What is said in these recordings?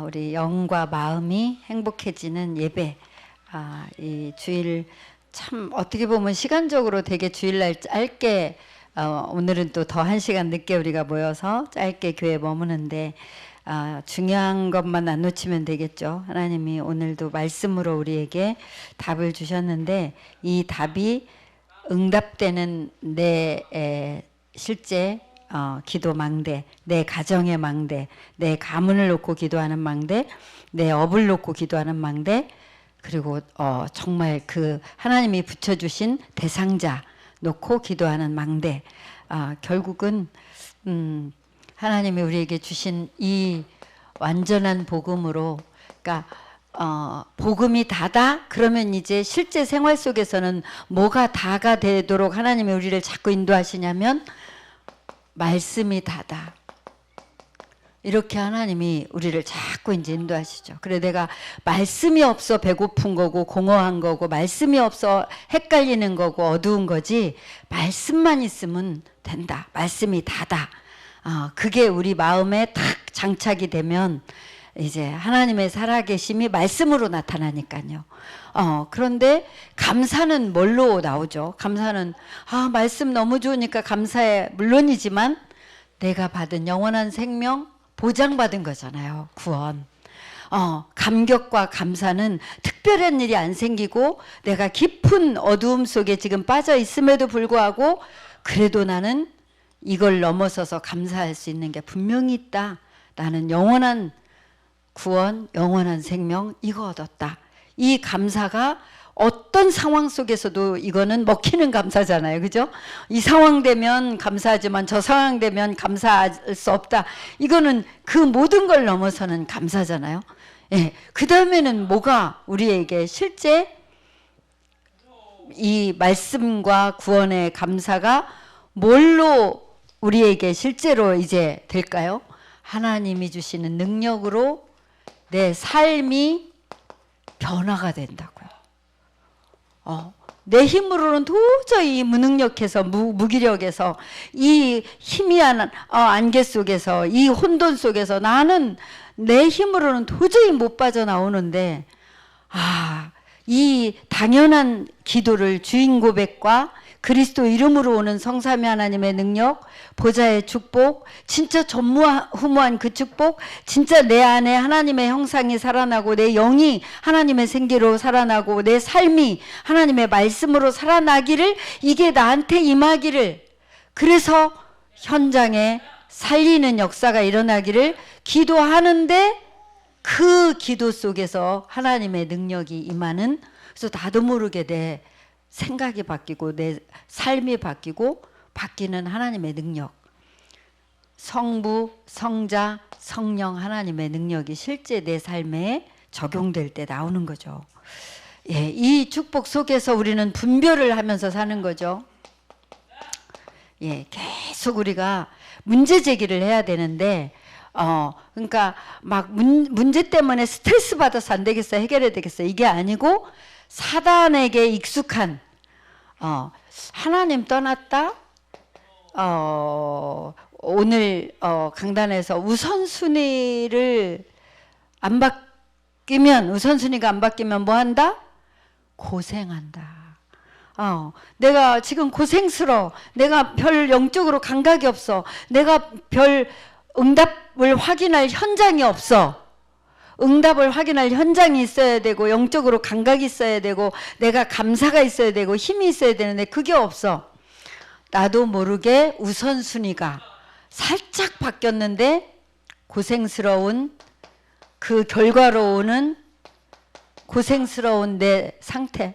우리 영과 마음이 행복해지는 예배. 이 주일 참 어떻게 보면 시간적으로 되게 주일날 짧게 오늘은 또 더 1시간 늦게 우리가 모여서 짧게 교회에 머무는데 중요한 것만 안 놓치면 되겠죠. 하나님이 오늘도 말씀으로 우리에게 답을 주셨는데 이 답이 응답되는 내 실제 기도 망대, 내 가정의 망대, 내 가문을 놓고 기도하는 망대, 내 업을 놓고 기도하는 망대, 그리고 정말 그 하나님이 붙여주신 대상자 놓고 기도하는 망대. 결국은 하나님이 우리에게 주신 이 완전한 복음으로, 그러니까 복음이 다다? 그러면 이제 실제 생활 속에서는 뭐가 다가 되도록 하나님이 우리를 자꾸 인도하시냐면 말씀이 다다. 이렇게 하나님이 우리를 자꾸 이제 인도하시죠. 그래 내가 말씀이 없어 배고픈 거고 공허한 거고 말씀이 없어 헷갈리는 거고 어두운 거지 말씀만 있으면 된다. 말씀이 다다. 그게 우리 마음에 탁 장착이 되면 이제 하나님의 살아계심이 말씀으로 나타나니까요. 그런데 감사는 뭘로 나오죠? 감사는 말씀 너무 좋으니까 감사해. 물론이지만 내가 받은 영원한 생명 보장받은 거잖아요. 구원. 감격과 감사는 특별한 일이 안 생기고 내가 깊은 어두움 속에 지금 빠져 있음에도 불구하고 그래도 나는 이걸 넘어서서 감사할 수 있는 게 분명히 있다. 나는 영원한 구원, 영원한 생명 이거 얻었다. 이 감사가 어떤 상황 속에서도 이거는 먹히는 감사잖아요. 그죠? 이 상황 되면 감사하지만 저 상황 되면 감사할 수 없다. 이거는 그 모든 걸 넘어서는 감사잖아요. 예. 그 다음에는 뭐가 우리에게 실제 이 말씀과 구원의 감사가 뭘로 우리에게 실제로 이제 될까요? 하나님이 주시는 능력으로 내 삶이 변화가 된다고요. 내 힘으로는 도저히 무능력해서 무기력해서 이 희미한 안개 속에서 이 혼돈 속에서 나는 내 힘으로는 도저히 못 빠져나오는데 이 당연한 기도를 주인 고백과 그리스도 이름으로 오는 성삼위 하나님의 능력, 보좌의 축복, 진짜 전무후무한 그 축복, 진짜 내 안에 하나님의 형상이 살아나고 내 영이 하나님의 생기로 살아나고 내 삶이 하나님의 말씀으로 살아나기를, 이게 나한테 임하기를, 그래서 현장에 살리는 역사가 일어나기를 기도하는데 그 기도 속에서 하나님의 능력이 임하는, 그래서 나도 모르게 내 생각이 바뀌고 내 삶이 바뀌고 바뀌는 하나님의 능력, 성부, 성자, 성령 하나님의 능력이 실제 내 삶에 적용될 때 나오는 거죠. 예, 이 축복 속에서 우리는 분별을 하면서 사는 거죠. 예, 계속 우리가 문제 제기를 해야 되는데 그러니까 막 문제 때문에 스트레스 받아서 안 되겠어, 해결해야 되겠어, 이게 아니고 사단에게 익숙한 하나님 떠났다. 오늘 강단에서 우선순위를 안 바뀌면, 우선순위가 안 바뀌면 뭐 한다? 고생한다. 내가 지금 고생스러워. 내가 별 영적으로 감각이 없어. 내가 별 응답을 확인할 현장이 없어. 응답을 확인할 현장이 있어야 되고 영적으로 감각이 있어야 되고 내가 감사가 있어야 되고 힘이 있어야 되는데 그게 없어. 나도 모르게 우선순위가 살짝 바뀌었는데 고생스러운 그 결과로 오는 고생스러운 내 상태.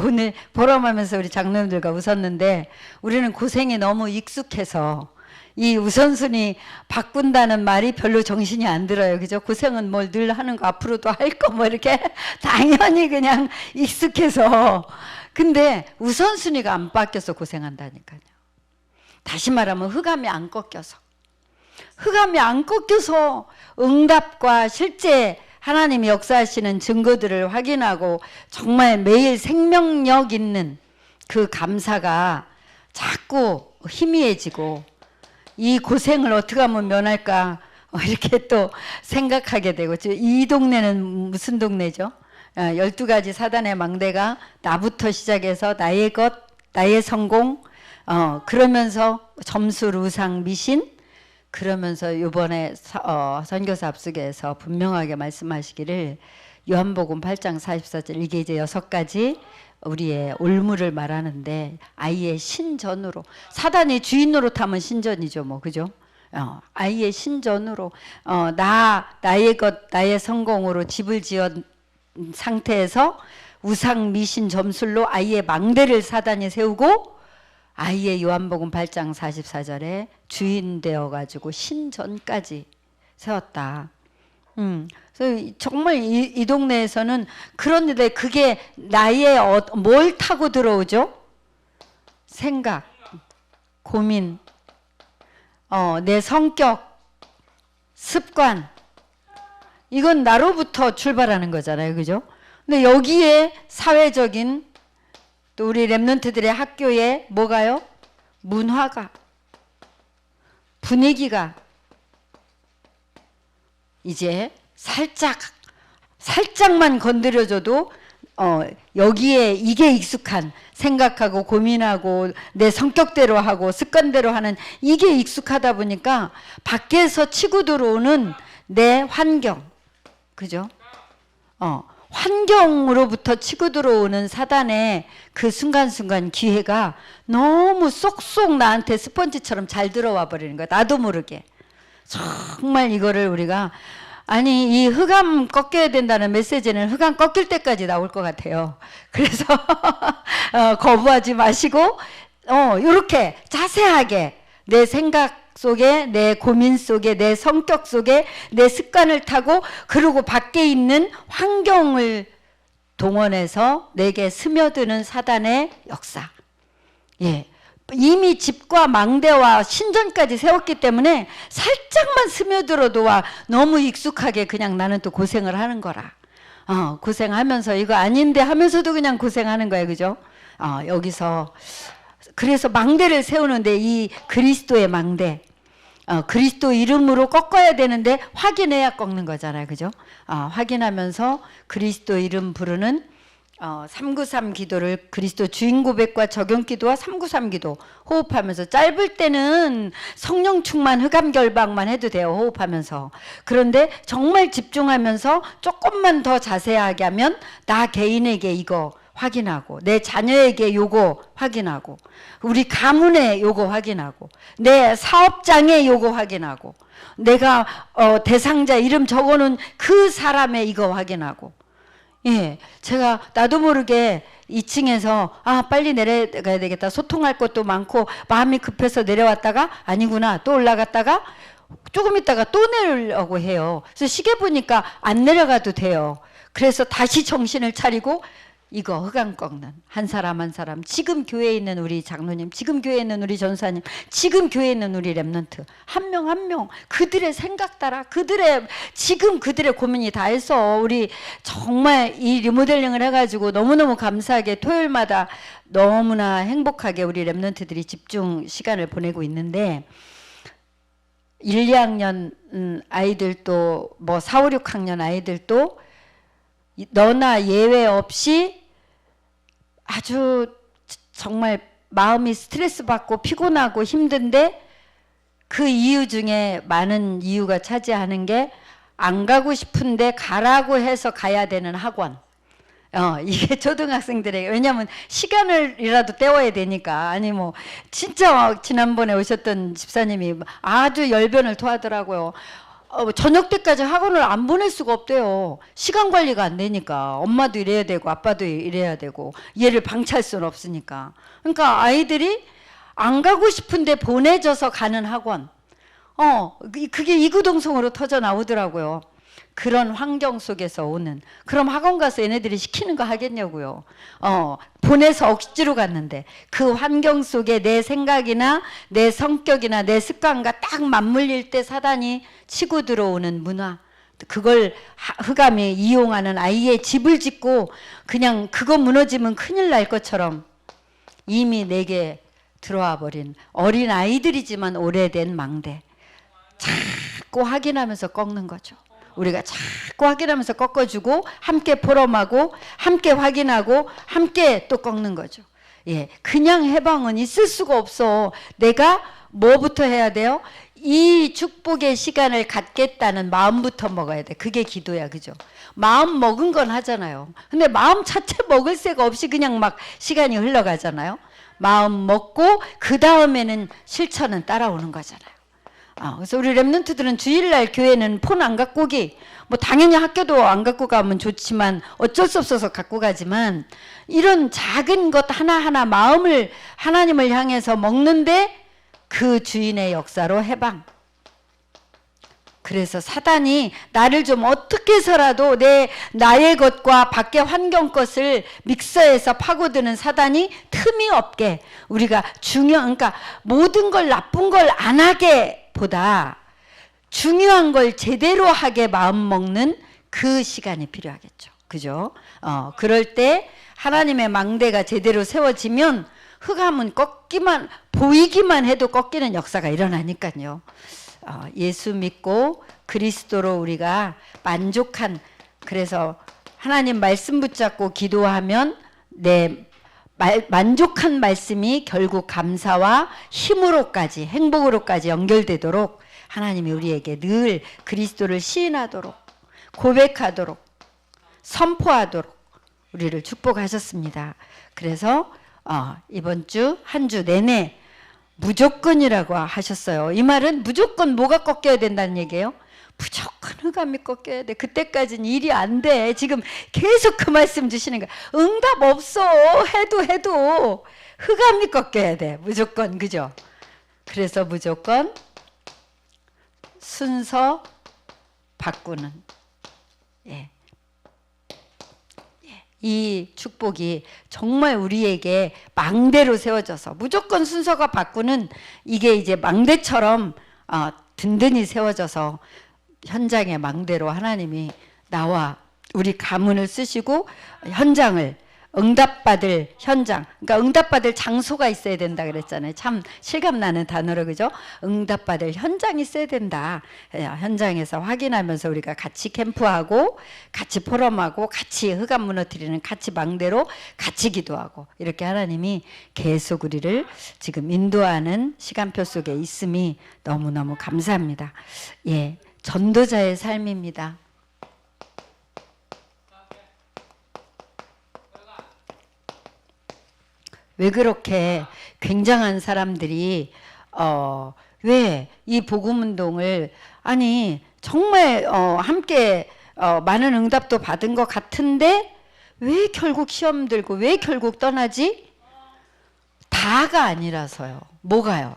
오늘 보람하면서 우리 장로님들과 웃었는데 우리는 고생이 너무 익숙해서 이 우선순위 바꾼다는 말이 별로 정신이 안 들어요. 그죠? 고생은 뭘 늘 하는 거, 앞으로도 할 거 뭐 이렇게 당연히 그냥 익숙해서. 근데 우선순위가 안 바뀌어서 고생한다니까요. 다시 말하면 흑암이 안 꺾여서. 흑암이 안 꺾여서 응답과 실제 하나님이 역사하시는 증거들을 확인하고 정말 매일 생명력 있는 그 감사가 자꾸 희미해지고 이 고생을 어떻게 하면 면할까? 이렇게 또 생각하게 되고, 이 동네는 무슨 동네죠? 12가지 사단의 망대가 나부터 시작해서 나의 것, 나의 성공, 그러면서 점수, 루상, 미신, 그러면서 이번에 선교사 앞수계에서 분명하게 말씀하시기를 요한복음 8장 44절, 이게 이제 6가지 우리의 올무를 말하는데, 아이의 신전으로, 사단이 주인 노릇하면 신전이죠, 뭐, 그죠? 아이의 신전으로, 나의 것, 나의 성공으로 집을 지은 상태에서 우상, 미신, 점술로 아이의 망대를 사단이 세우고, 아이의 요한복음 8장 44절에 주인 되어가지고 신전까지 세웠다. 그래서 정말 이 동네에서는, 그런데 그게 나의 뭘 타고 들어오죠? 생각, 고민, 내 성격, 습관, 이건 나로부터 출발하는 거잖아요, 그죠? 근데 여기에 사회적인, 또 우리 랩런트들의 학교에 뭐가요? 문화가, 분위기가 이제 살짝만 건드려줘도 여기에 이게 익숙한, 생각하고 고민하고 내 성격대로 하고 습관대로 하는 이게 익숙하다 보니까 밖에서 치고 들어오는 내 환경, 그죠? 환경으로부터 치고 들어오는 사단의 그 순간순간 기회가 너무 쏙쏙 나한테 스펀지처럼 잘 들어와 버리는 거야. 나도 모르게. 정말 이거를 우리가, 아니, 이 흑암 꺾여야 된다는 메시지는 흑암 꺾일 때까지 나올 것 같아요. 그래서 거부하지 마시고 이렇게 자세하게 내 생각 속에, 내 고민 속에, 내 성격 속에, 내 습관을 타고, 그리고 밖에 있는 환경을 동원해서 내게 스며드는 사단의 역사. 예. 이미 집과 망대와 신전까지 세웠기 때문에 살짝만 스며들어도 와 너무 익숙하게 그냥 나는 또 고생을 하는 거라. 고생하면서 이거 아닌데 하면서도 그냥 고생하는 거예요, 그죠? 여기서 그래서 망대를 세우는데, 이 그리스도의 망대, 그리스도 이름으로 꺾어야 되는데 확인해야 꺾는 거잖아요, 그죠? 확인하면서 그리스도 이름 부르는 393 기도를, 그리스도 주인 고백과 적용 기도와 393 기도 호흡하면서, 짧을 때는 성령 충만, 흑암 결박만 해도 돼요, 호흡하면서. 그런데 정말 집중하면서 조금만 더 자세하게 하면 나 개인에게 이거 확인하고, 내 자녀에게 요거 확인하고, 우리 가문에 요거 확인하고, 내 사업장에 요거 확인하고, 내가 대상자 이름 적어놓은 그 사람의 이거 확인하고. 예, 제가 나도 모르게 2층에서 빨리 내려가야 되겠다, 소통할 것도 많고 마음이 급해서 내려왔다가 아니구나 또 올라갔다가 조금 있다가 또 내려오려고 해요. 그래서 시계 보니까 안 내려가도 돼요. 그래서 다시 정신을 차리고 이거 흑암 꺾는 한 사람 한 사람, 지금 교회에 있는 우리 장로님, 지금 교회에 있는 우리 전사님, 지금 교회에 있는 우리 랩런트 한 명 한 명 그들의 생각 따라, 지금 그들의 고민이 다 해서 우리 정말 이 리모델링을 해가지고 너무너무 감사하게 토요일마다 너무나 행복하게 우리 랩런트들이 집중 시간을 보내고 있는데, 1, 2학년 아이들도 뭐 4, 5, 6학년 아이들도 너나 예외 없이 아주 정말 마음이 스트레스 받고 피곤하고 힘든데, 그 이유 중에 많은 이유가 차지하는 게 안 가고 싶은데 가라고 해서 가야 되는 학원. 이게 초등학생들에게, 왜냐하면 시간을이라도 때워야 되니까. 아니 뭐 진짜 지난번에 오셨던 집사님이 아주 열변을 토하더라고요. 저녁 때까지 학원을 안 보낼 수가 없대요. 시간 관리가 안 되니까. 엄마도 일해야 되고 아빠도 일해야 되고 얘를 방치할 수는 없으니까. 그러니까 아이들이 안 가고 싶은데 보내져서 가는 학원. 그게 이구동성으로 터져 나오더라고요. 그런 환경 속에서 오는. 그럼 학원 가서 얘네들이 시키는 거 하겠냐고요. 보내서 억지로 갔는데 그 환경 속에 내 생각이나 내 성격이나 내 습관과 딱 맞물릴 때 사단이 치고 들어오는 문화, 그걸 흑암이 이용하는 아이의 집을 짓고 그냥 그거 무너지면 큰일 날 것처럼 이미 내게 들어와 버린 어린 아이들이지만 오래된 망대. 자꾸 확인하면서 꺾는 거죠. 우리가 자꾸 확인하면서 꺾어주고 함께 포럼하고 함께 확인하고 함께 또 꺾는 거죠. 예, 그냥 해방은 있을 수가 없어. 내가 뭐부터 해야 돼요? 이 축복의 시간을 갖겠다는 마음부터 먹어야 돼. 그게 기도야, 그죠? 마음 먹은 건 하잖아요. 근데 마음 자체 먹을 새가 없이 그냥 막 시간이 흘러가잖아요. 마음 먹고 그 다음에는 실천은 따라오는 거잖아요. 그래서 우리 랩런트들은 주일날 교회는 폰 안 갖고 오기, 뭐 당연히 학교도 안 갖고 가면 좋지만 어쩔 수 없어서 갖고 가지만 이런 작은 것 하나하나 마음을 하나님을 향해서 먹는데 그 주인의 역사로 해방. 그래서 사단이 나를 좀 어떻게 해서라도 나의 것과 밖의 환경 것을 믹서해서 파고드는 사단이 틈이 없게 우리가 그러니까 모든 걸 나쁜 걸 안 하게 보다 중요한 걸 제대로 하게 마음 먹는 그 시간이 필요하겠죠. 그죠? 그럴 때 하나님의 망대가 제대로 세워지면 흑암은 보이기만 해도 꺾이는 역사가 일어나니까요. 예수 믿고 그리스도로 우리가 그래서 하나님 말씀 붙잡고 기도하면 만족한 말씀이 결국 감사와 힘으로까지 행복으로까지 연결되도록 하나님이 우리에게 늘 그리스도를 시인하도록 고백하도록 선포하도록 우리를 축복하셨습니다. 그래서 이번 주 한 주 내내 무조건이라고 하셨어요. 이 말은 무조건 뭐가 꺾여야 된다는 얘기예요? 무조건 흑암이 꺾여야 돼. 그때까지는 일이 안 돼. 지금 계속 그 말씀 주시는 거야. 응답 없어. 해도 흑암이 꺾여야 돼. 무조건. 그죠? 그래서 무조건 순서 바꾸는. 예. 이 축복이 정말 우리에게 망대로 세워져서 무조건 순서가 바꾸는 이게 이제 망대처럼 든든히 세워져서 현장의 망대로 하나님이 나와 우리 가문을 쓰시고 현장을 응답받을 현장, 그러니까 응답받을 장소가 있어야 된다 그랬잖아요. 참 실감나는 단어로, 그죠? 응답받을 현장이 있어야 된다. 현장에서 확인하면서 우리가 같이 캠프하고 같이 포럼하고 같이 흑암 무너뜨리는 같이 망대로 같이 기도하고 이렇게 하나님이 계속 우리를 지금 인도하는 시간표 속에 있음이 너무너무 감사합니다. 예, 전도자의 삶입니다. 왜 그렇게 굉장한 사람들이 왜 이 복음운동을 정말 함께 많은 응답도 받은 것 같은데 왜 결국 시험 들고 왜 결국 떠나지? 다가 아니라서요. 뭐가요?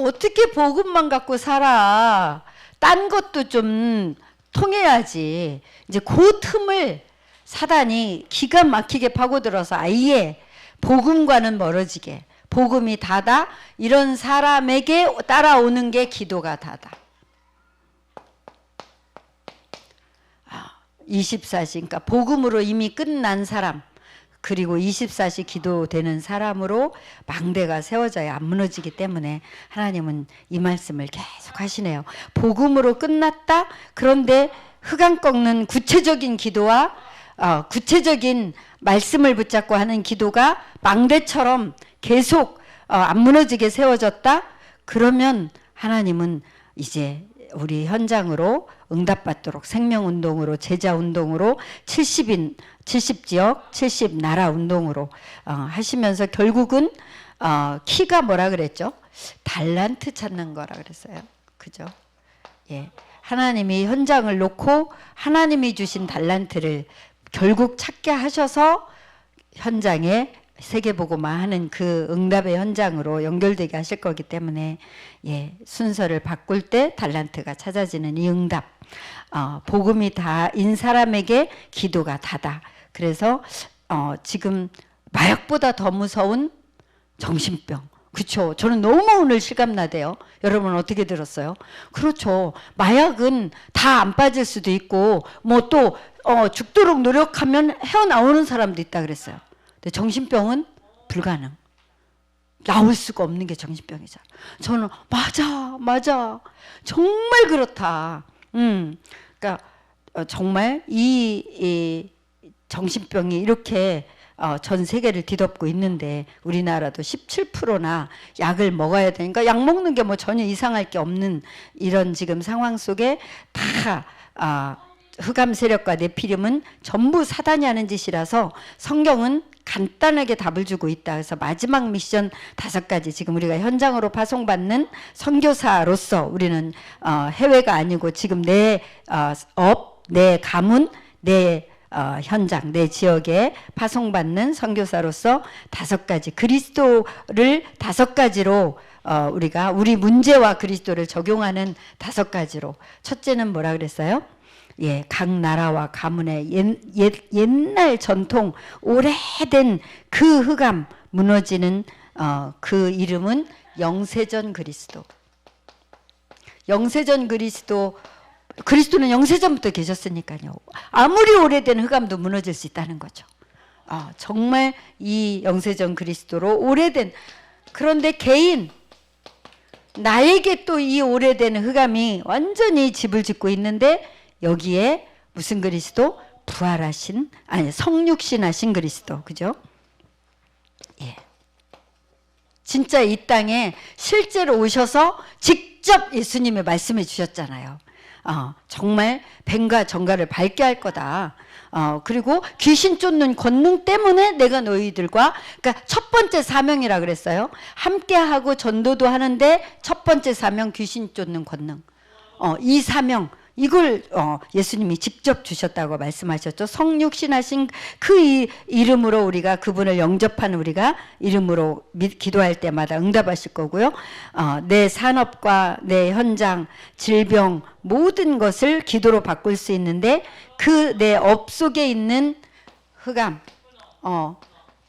어떻게 복음만 갖고 살아? 딴 것도 좀 통해야지. 이제 그 틈을 사단이 기가 막히게 파고들어서 아예 복음과는 멀어지게, 복음이 다다, 이런 사람에게 따라오는 게 기도가 다다. 24시, 그러니까 복음으로 이미 끝난 사람, 그리고 24시 기도되는 사람으로 망대가 세워져야 안 무너지기 때문에 하나님은 이 말씀을 계속 하시네요. 복음으로 끝났다? 그런데 흑암 꺾는 구체적인 기도와 구체적인 말씀을 붙잡고 하는 기도가 망대처럼 계속 안 무너지게 세워졌다? 그러면 하나님은 이제 우리 현장으로 응답받도록 생명운동으로, 제자운동으로, 70지역 70나라 운동으로 하시면서 결국은 키가 뭐라 그랬죠? 달란트 찾는 거라 그랬어요. 그죠? 예. 하나님이 현장을 놓고 하나님이 주신 달란트를 결국 찾게 하셔서 현장에 세계보고마 하는 그 응답의 현장으로 연결되게 하실 거기 때문에 순서를 바꿀 때 달란트가 찾아지는 이 응답, 복음이 다인 사람에게 기도가 다다. 그래서 지금 마약보다 더 무서운 정신병. 그렇죠. 저는 너무 오늘 실감나대요. 여러분 어떻게 들었어요? 그렇죠. 마약은 다 안 빠질 수도 있고 뭐 또 죽도록 노력하면 헤어나오는 사람도 있다 그랬어요. 근데 정신병은 불가능. 나올 수가 없는 게 정신병이잖아. 저는 맞아 정말 그렇다. 그러니까 정말 이 정신병이 이렇게 전 세계를 뒤덮고 있는데 우리나라도 17%나 약을 먹어야 되니까 약 먹는 게 뭐 전혀 이상할 게 없는 이런 지금 상황 속에 다 흑암 세력과 네피림은 전부 사단이 하는 짓이라서 성경은 간단하게 답을 주고 있다. 그래서 마지막 미션 5가지 지금 우리가 현장으로 파송받는 선교사로서 우리는 해외가 아니고 지금 내 업, 내 가문, 내 현장, 내 지역에 파송받는 선교사로서 5가지 그리스도를 5가지로 우리가 우리 문제와 그리스도를 적용하는 5가지로 첫째는 뭐라 그랬어요? 예, 각 나라와 가문의 옛날 전통 오래된 그 흑암 무너지는 그 이름은 영세전 그리스도. 영세전 그리스도는 영세전부터 계셨으니까요. 아무리 오래된 흑암도 무너질 수 있다는 거죠. 정말 이 영세전 그리스도로 오래된, 그런데 개인 나에게 또 이 오래된 흑암이 완전히 집을 짓고 있는데 여기에 무슨 그리스도? 부활하신, 아니 성육신하신 그리스도. 그죠? 예. 진짜 이 땅에 실제로 오셔서 직접 예수님이 말씀해 주셨잖아요. 정말 뱀과 정갈을 밟게 할 거다. 그리고 귀신 쫓는 권능 때문에 내가 너희들과, 그러니까 첫 번째 사명이라 그랬어요. 함께하고 전도도 하는데 첫 번째 사명 귀신 쫓는 권능. 이 사명, 이걸 예수님이 직접 주셨다고 말씀하셨죠. 성육신하신 그 이름으로 우리가 그분을 영접하는 우리가 이름으로 기도할 때마다 응답하실 거고요. 내 산업과 내 현장, 질병 모든 것을 기도로 바꿀 수 있는데 그 내 업 속에 있는 흑암,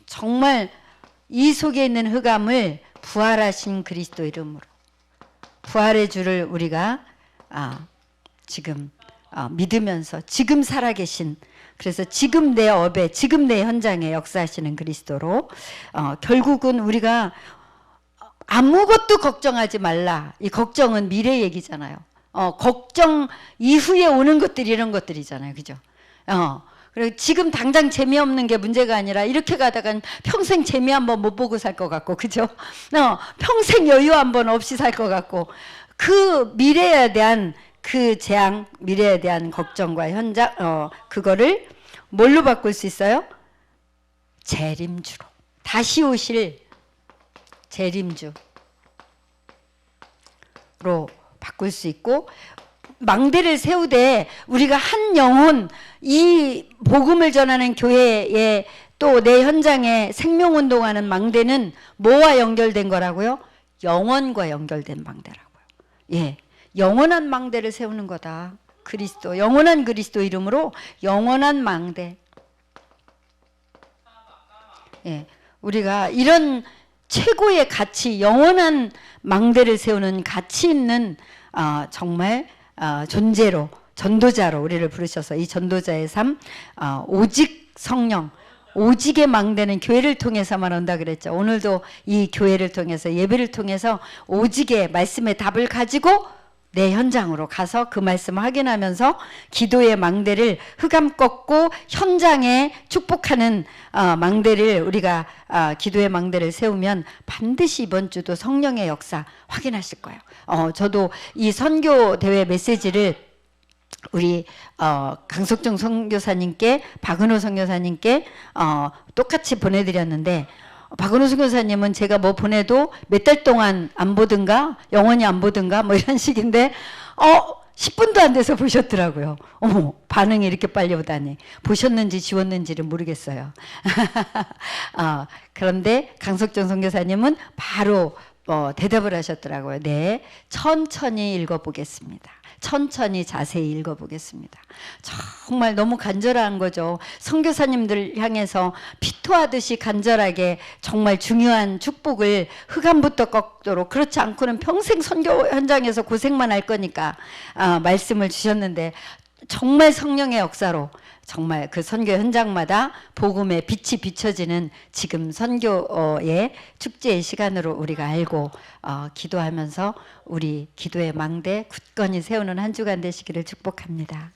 정말 이 속에 있는 흑암을 부활하신 그리스도 이름으로 부활의 주를 우리가 지금 믿으면서 지금 살아계신, 그래서 지금 내 업에 지금 내 현장에 역사하시는 그리스도로 결국은 우리가 아무것도 걱정하지 말라. 이 걱정은 미래 얘기잖아요. 걱정 이후에 오는 것들이 이런 것들이잖아요. 그죠? 그리고 지금 당장 재미없는 게 문제가 아니라 이렇게 가다간 평생 재미 한번 못 보고 살 것 같고, 그죠? 평생 여유 한번 없이 살 것 같고, 그 미래에 대한 그 재앙, 미래에 대한 걱정과 현장, 그거를 뭘로 바꿀 수 있어요? 재림주로. 다시 오실 재림주로 바꿀 수 있고, 망대를 세우되 우리가 한 영혼, 이 복음을 전하는 교회에 또 내 현장에 생명운동하는 망대는 뭐와 연결된 거라고요? 영원과 연결된 망대라고요. 예. 영원한 망대를 세우는 거다. 그리스도, 영원한 그리스도 이름으로 영원한 망대. 예, 우리가 이런 최고의 가치, 영원한 망대를 세우는 가치 있는 정말 존재로, 전도자로 우리를 부르셔서 이 전도자의 삶, 오직 성령, 오직의 망대는 교회를 통해서만 온다 그랬죠. 오늘도 이 교회를 통해서, 예배를 통해서 오직의 말씀의 답을 가지고 내 현장으로 가서 그 말씀을 확인하면서 기도의 망대를 흑암 꺾고 현장에 축복하는 망대를 우리가 기도의 망대를 세우면 반드시 이번 주도 성령의 역사 확인하실 거예요. 저도 이 선교 대회 메시지를 우리 강석정 선교사님께, 박은호 선교사님께 똑같이 보내드렸는데, 박은호 선교사님은 제가 뭐 보내도 몇 달 동안 안 보든가 영원히 안 보든가 뭐 이런 식인데 10분도 안 돼서 보셨더라고요. 어머, 반응이 이렇게 빨리 오다니. 보셨는지 지웠는지를 모르겠어요. 그런데 강석정 선교사님은 바로 대답을 하셨더라고요. 네, 천천히 읽어보겠습니다. 천천히 자세히 읽어보겠습니다. 정말 너무 간절한 거죠. 선교사님들 향해서 피토하듯이 간절하게 정말 중요한 축복을 흑암부터 꺾도록, 그렇지 않고는 평생 선교 현장에서 고생만 할 거니까 말씀을 주셨는데, 정말 성령의 역사로 정말 그 선교 현장마다 복음의 빛이 비춰지는 지금 선교의 축제의 시간으로 우리가 알고 기도하면서 우리 기도의 망대 굳건히 세우는 한 주간 되시기를 축복합니다.